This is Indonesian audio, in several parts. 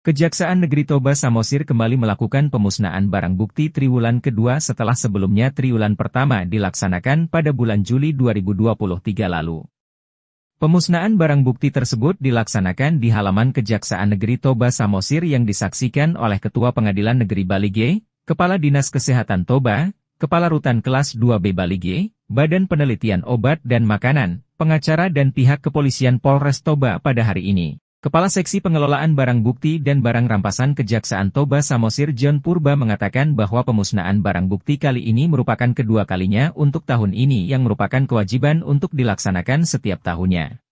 Kejaksaan Negeri Toba Samosir kembali melakukan pemusnahan barang bukti triwulan kedua setelah sebelumnya triwulan pertama dilaksanakan pada bulan Juli 2023 lalu. Pemusnahan barang bukti tersebut dilaksanakan di halaman Kejaksaan Negeri Toba Samosir yang disaksikan oleh Ketua Pengadilan Negeri Bali G, Kepala Dinas Kesehatan Toba, Kepala Rutan Kelas 2B Bali G, Badan Penelitian Obat dan Makanan, pengacara dan pihak kepolisian Polres Toba pada hari ini. Kepala Seksi Pengelolaan Barang Bukti dan Barang Rampasan Kejaksaan Toba Samosir John Purba mengatakan bahwa pemusnahan barang bukti kali ini merupakan kedua kalinya untuk tahun ini yang merupakan kewajiban untuk dilaksanakan setiap tahunnya.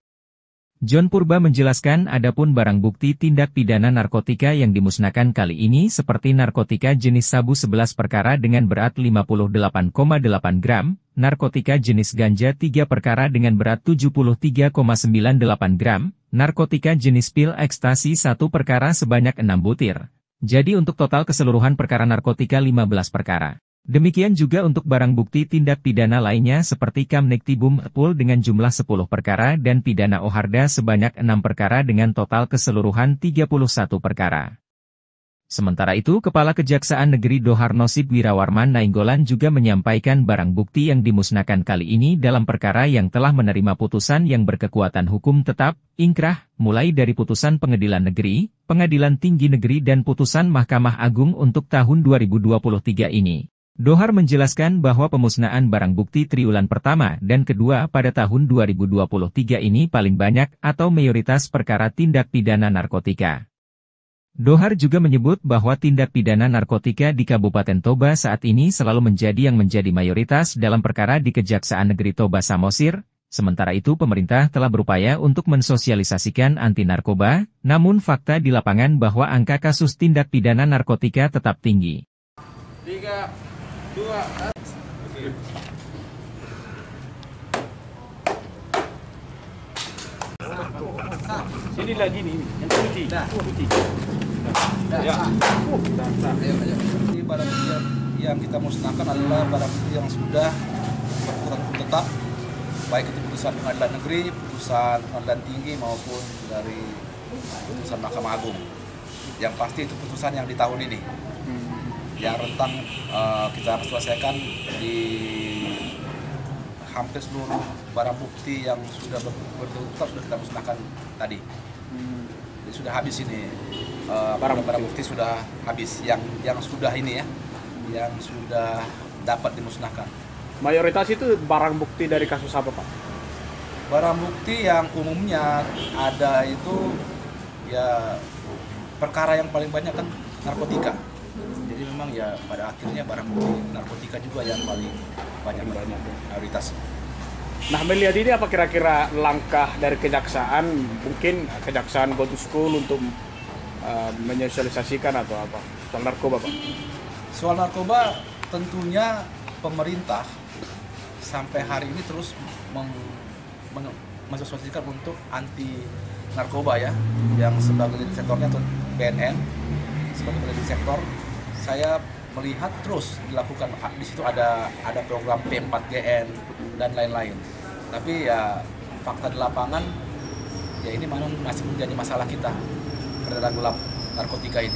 John Purba menjelaskan adapun barang bukti tindak pidana narkotika yang dimusnahkan kali ini seperti narkotika jenis sabu 11 perkara dengan berat 58,8 gram, narkotika jenis ganja 3 perkara dengan berat 73,98 gram, narkotika jenis pil ekstasi 1 perkara sebanyak 6 butir. Jadi untuk total keseluruhan perkara narkotika 15 perkara. Demikian juga untuk barang bukti tindak pidana lainnya seperti Kamnektibum Pul dengan jumlah 10 perkara dan pidana Oharda sebanyak 6 perkara dengan total keseluruhan 31 perkara. Sementara itu, Kepala Kejaksaan Negeri Dhohar Nosib Wirawarman Nainggolan juga menyampaikan barang bukti yang dimusnahkan kali ini dalam perkara yang telah menerima putusan yang berkekuatan hukum tetap, ingkrah, mulai dari putusan Pengadilan Negeri, Pengadilan Tinggi Negeri dan putusan Mahkamah Agung untuk tahun 2023 ini. Dhohar menjelaskan bahwa pemusnahan barang bukti triwulan pertama dan kedua pada tahun 2023 ini paling banyak atau mayoritas perkara tindak pidana narkotika. Dhohar juga menyebut bahwa tindak pidana narkotika di Kabupaten Toba saat ini selalu menjadi yang menjadi mayoritas dalam perkara di Kejaksaan Negeri Toba Samosir, sementara itu pemerintah telah berupaya untuk mensosialisasikan anti narkoba, namun fakta di lapangan bahwa angka kasus tindak pidana narkotika tetap tinggi. 3, 2, sini lagi nih, yang putih. Putih. Ya. Ini barang bukti yang kita musnahkan adalah barang bukti yang sudah berkekuatan hukum tetap, baik itu putusan Pengadilan Negeri, putusan Pengadilan Tinggi maupun dari putusan Mahkamah Agung. Yang pasti itu putusan yang di tahun ini, yang rentang kita selesaikan di hampir seluruh barang bukti yang sudah bertetap sudah kita musnahkan tadi. Jadi sudah habis ini, barang bukti sudah habis yang sudah ini ya, yang sudah dapat dimusnahkan. Mayoritas itu barang bukti dari kasus apa, Pak? Barang bukti yang umumnya ada itu ya perkara yang paling banyak kan narkotika. Jadi memang ya pada akhirnya barang bukti narkotika juga yang paling banyak mayoritas. Nah, melihat ini apa kira-kira langkah dari kejaksaan, mungkin kejaksaan go to school untuk menyosialisasikan atau apa soal narkoba, Pak? Soal narkoba tentunya pemerintah sampai hari ini terus mensosialisasikan untuk anti narkoba ya, yang sebagai leading sektornya atau BNN sebagai leading sektor. Saya melihat terus dilakukan di situ ada program P4GN dan lain-lain. Tapi ya fakta di lapangan ya ini memang masih menjadi masalah kita, peredaran gelap narkotika ini.